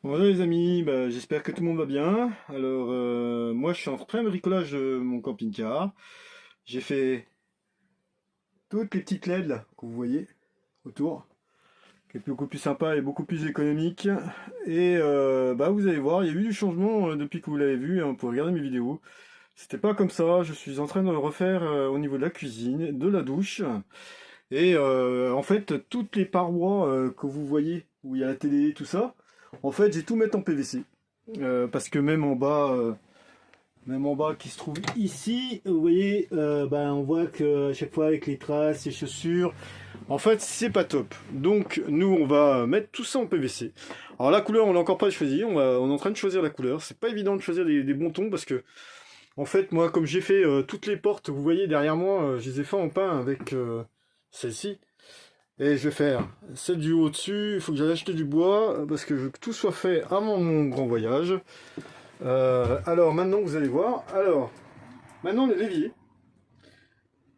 Bonjour les amis, j'espère que tout le monde va bien. Alors moi je suis en plein bricolage de mon camping-car. J'ai fait toutes les petites LED là, que vous voyez autour, qui est beaucoup plus sympa et beaucoup plus économique. Et vous allez voir, il y a eu du changement depuis que vous l'avez vu, hein, pour regarder mes vidéos. C'était pas comme ça, je suis en train de le refaire au niveau de la cuisine, de la douche. Et en fait, toutes les parois que vous voyez, où il y a la télé, tout ça, en fait j'ai tout mettre en PVC. Parce que même en bas qui se trouve ici, vous voyez, on voit que à chaque fois avec les traces, les chaussures, en fait c'est pas top. Donc nous on va mettre tout ça en PVC. Alors la couleur on l'a encore pas choisi, on est en train de choisir la couleur. C'est pas évident de choisir des bons tons parce que en fait moi comme j'ai fait toutes les portes, vous voyez derrière moi, je les ai fait en peint avec celle-ci. Et je vais faire celle du haut dessus, il faut que j'aille acheter du bois parce que je veux que tout soit fait avant mon grand voyage. Alors maintenant vous allez voir. Alors maintenant le l'évier.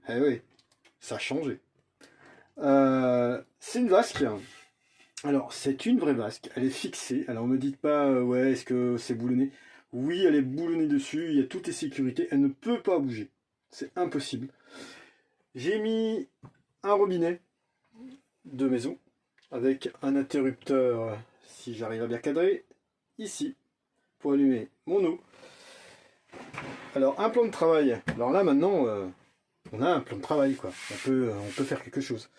Eh oui, ça a changé. C'est une vasque. Alors c'est une vraie vasque. Elle est fixée. Alors me dites pas ouais est-ce que c'est boulonné. Oui elle est boulonnée dessus. Il y a toutes les sécurités. Elle ne peut pas bouger. C'est impossible. J'ai mis un robinet de maison avec un interrupteur si j'arrive à bien cadrer ici pour allumer mon eau. Alors un plan de travail. Alors là maintenant on a un plan de travail quoi. On peut faire quelque chose.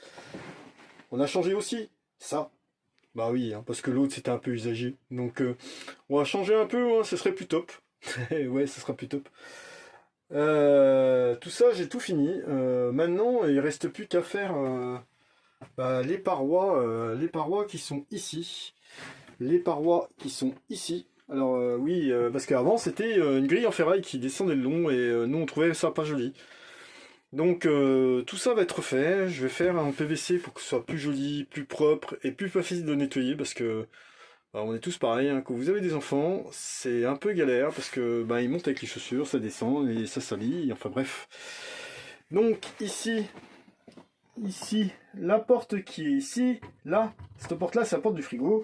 On a changé aussi ça. Bah oui, hein, parce que l'autre c'était un peu usagé. Donc on va changer un peu, hein, ce serait plus top. Ouais, ce sera plus top. Tout ça, j'ai tout fini. Maintenant, il reste plus qu'à faire les parois qui sont ici. Les parois qui sont ici. Alors oui, parce qu'avant c'était une grille en ferraille qui descendait le long et nous on trouvait ça pas joli. Donc tout ça va être fait, je vais faire un PVC pour que ce soit plus joli, plus propre et plus facile de nettoyer parce que on est tous pareils, hein. Quand vous avez des enfants, c'est un peu galère parce que ils montent avec les chaussures, ça descend et ça salit, enfin bref. Donc ici, la porte qui est ici, là, cette porte là c'est la porte du frigo,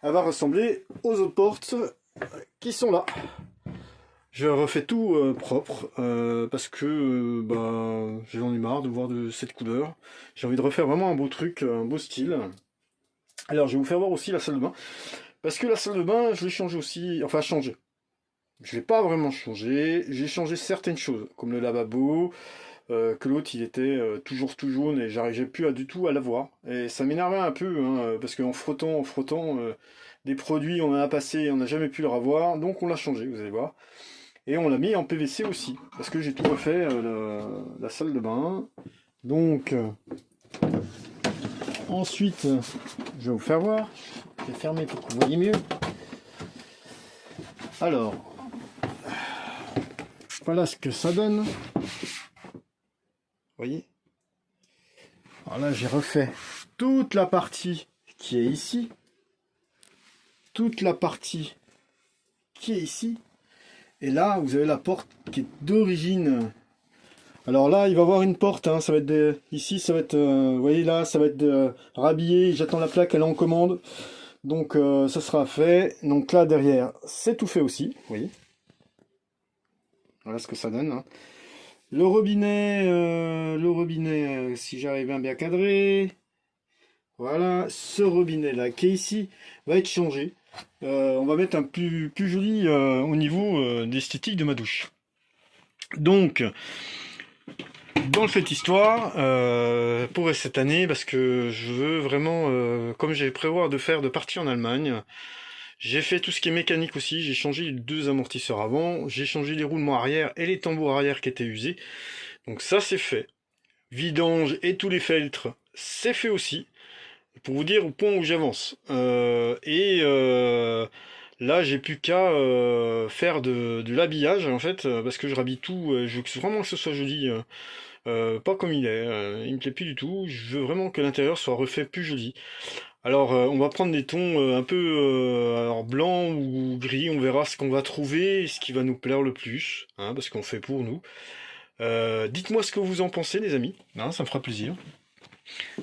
elle va ressembler aux autres portes qui sont là. Je refais tout propre parce que j'en ai marre de voir de cette couleur. J'ai envie de refaire vraiment un beau truc, un beau style. Alors je vais vous faire voir aussi la salle de bain. Parce que la salle de bain, je l'ai changé aussi, enfin changé. Je l'ai pas vraiment changé. J'ai changé certaines choses, comme le lavabo, que l'autre il était toujours tout jaune et j'arrivais plus du tout à l'avoir. Et ça m'énervait un peu, hein, parce qu'en frottant des produits, on en a passé, on n'a jamais pu le revoir. Donc on l'a changé, vous allez voir. Et on l'a mis en PVC aussi, parce que j'ai tout refait la salle de bain. Donc, ensuite, je vais vous faire voir. Je vais fermer pour que vous voyez mieux. Alors, voilà ce que ça donne. Vous voyez? Alors là, j'ai refait toute la partie qui est ici. Toute la partie qui est ici. Et là, vous avez la porte qui est d'origine. Alors là, il va y avoir une porte, hein, ça va être ici, ça va être, vous voyez là, ça va être rhabillé, j'attends la plaque, elle est en commande, donc ça sera fait. Donc là, derrière, c'est tout fait aussi, vous voyez. Voilà ce que ça donne, hein. Le robinet, si j'arrive à bien cadrer, voilà, ce robinet-là qui est ici, va être changé. On va mettre un plus joli au niveau d'esthétique de ma douche. Donc, dans le fait histoire, pour cette année, parce que je veux vraiment, comme j'ai prévoir de partir en Allemagne, j'ai fait tout ce qui est mécanique aussi, j'ai changé les deux amortisseurs avant, j'ai changé les roulements arrière et les tambours arrière qui étaient usés, donc ça c'est fait. Vidange et tous les filtres, c'est fait aussi, pour vous dire au point où j'avance. Là j'ai plus qu'à faire de l'habillage en fait, parce que je rhabille tout, je veux vraiment que ce soit joli. Pas comme il est, il me plaît plus du tout, je veux vraiment que l'intérieur soit refait plus joli. Alors on va prendre des tons un peu alors blanc ou gris, on verra ce qu'on va trouver et ce qui va nous plaire le plus, hein, parce qu'on fait pour nous. Dites-moi ce que vous en pensez les amis, hein, ça me fera plaisir.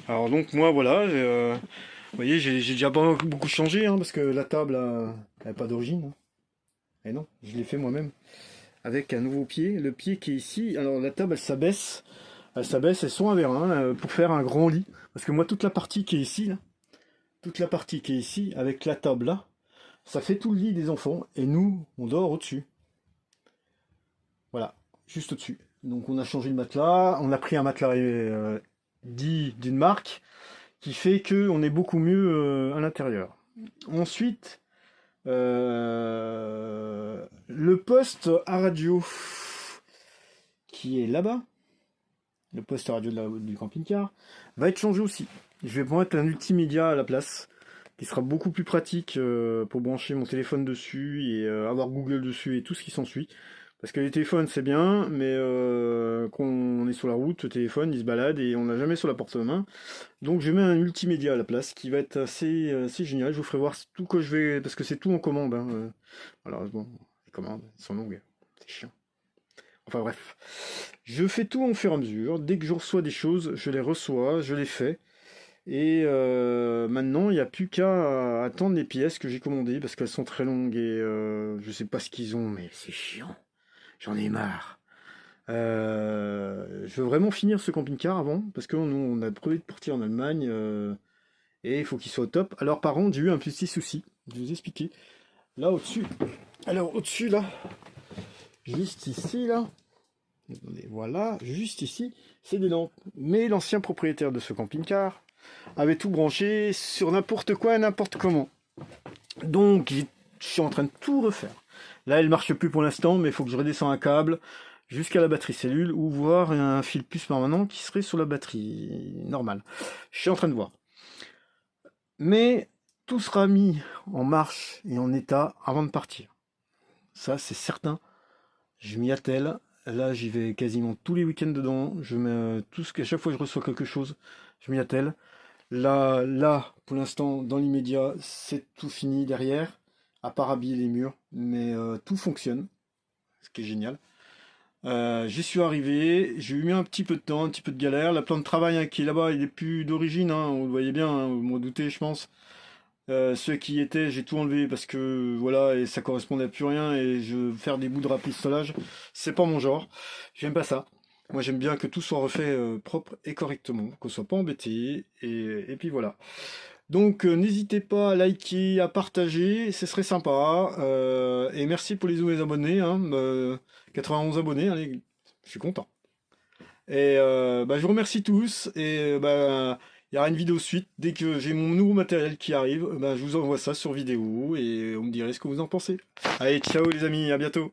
Alors donc moi voilà, Vous voyez, j'ai déjà pas beaucoup changé, hein, parce que la table, elle n'est pas d'origine, hein. Et non, je l'ai fait moi-même. Avec un nouveau pied. Le pied qui est ici, alors la table, elle s'abaisse. Elle s'abaisse, elles sont à vérin, pour faire un grand lit. Parce que moi, toute la partie qui est ici, là, toute la partie qui est ici, avec la table là, ça fait tout le lit des enfants. Et nous, on dort au-dessus. Voilà, juste au-dessus. Donc on a changé de matelas, on a pris un matelas dit d'une marque qui fait que on est beaucoup mieux à l'intérieur. Ensuite, le poste à radio qui est là-bas, le poste à radio du camping-car, va être changé aussi. Je vais mettre un multimédia à la place, qui sera beaucoup plus pratique pour brancher mon téléphone dessus et avoir Google dessus et tout ce qui s'ensuit. Parce que les téléphones c'est bien, mais quand on est sur la route, le téléphone il se balade et on l'a jamais sur la porte-main. Donc je mets un multimédia à la place qui va être assez génial. Je vous ferai voir tout que je vais, parce que c'est tout en commande, hein. Malheureusement, les commandes sont longues, c'est chiant. Enfin bref, je fais tout en fur et à mesure. Dès que je reçois des choses, je les reçois, je les fais. Et maintenant, il n'y a plus qu'à attendre les pièces que j'ai commandées parce qu'elles sont très longues et je sais pas ce qu'ils ont, mais c'est chiant. J'en ai marre. Je veux vraiment finir ce camping-car avant parce que nous, on a prévu de partir en Allemagne et il faut qu'il soit au top. Alors, par contre, j'ai eu un petit souci. Je vais vous expliquer. Là, au-dessus. Alors, au-dessus, là. Juste ici, là. Attendez, voilà, juste ici, c'est des lampes. Mais l'ancien propriétaire de ce camping-car avait tout branché sur n'importe quoi et n'importe comment. Donc, je suis en train de tout refaire. Là, elle marche plus pour l'instant, mais il faut que je redescende un câble jusqu'à la batterie cellule ou voir un fil plus permanent qui serait sur la batterie normale. Je suis en train de voir. Mais tout sera mis en marche et en état avant de partir. Ça, c'est certain. Je m'y attelle. Là, j'y vais quasiment tous les week-ends dedans. Je mets tout ce qu'à chaque fois que je reçois quelque chose, je m'y attelle. Là, pour l'instant, dans l'immédiat, c'est tout fini derrière, à part habiller les murs, mais tout fonctionne, ce qui est génial. J'y suis arrivé, j'ai eu mis un petit peu de temps, un petit peu de galère. La plante de travail hein, qui est là-bas, il est plus d'origine, hein, vous le voyez bien, hein, vous m'en doutez, je pense. Ceux qui y étaient, j'ai tout enlevé parce que voilà, et ça correspondait à plus rien et faire des bouts de rapistolage, c'est pas mon genre. J'aime pas ça. Moi, j'aime bien que tout soit refait propre et correctement, qu'on soit pas embêté et puis voilà. Donc, n'hésitez pas à liker, à partager, ce serait sympa. Et merci pour les nouveaux abonnés, hein, 91 abonnés, allez, je suis content. Et je vous remercie tous et il y aura une vidéo suite. Dès que j'ai mon nouveau matériel qui arrive, je vous envoie ça sur vidéo et vous me direz ce que vous en pensez. Allez, ciao les amis, à bientôt.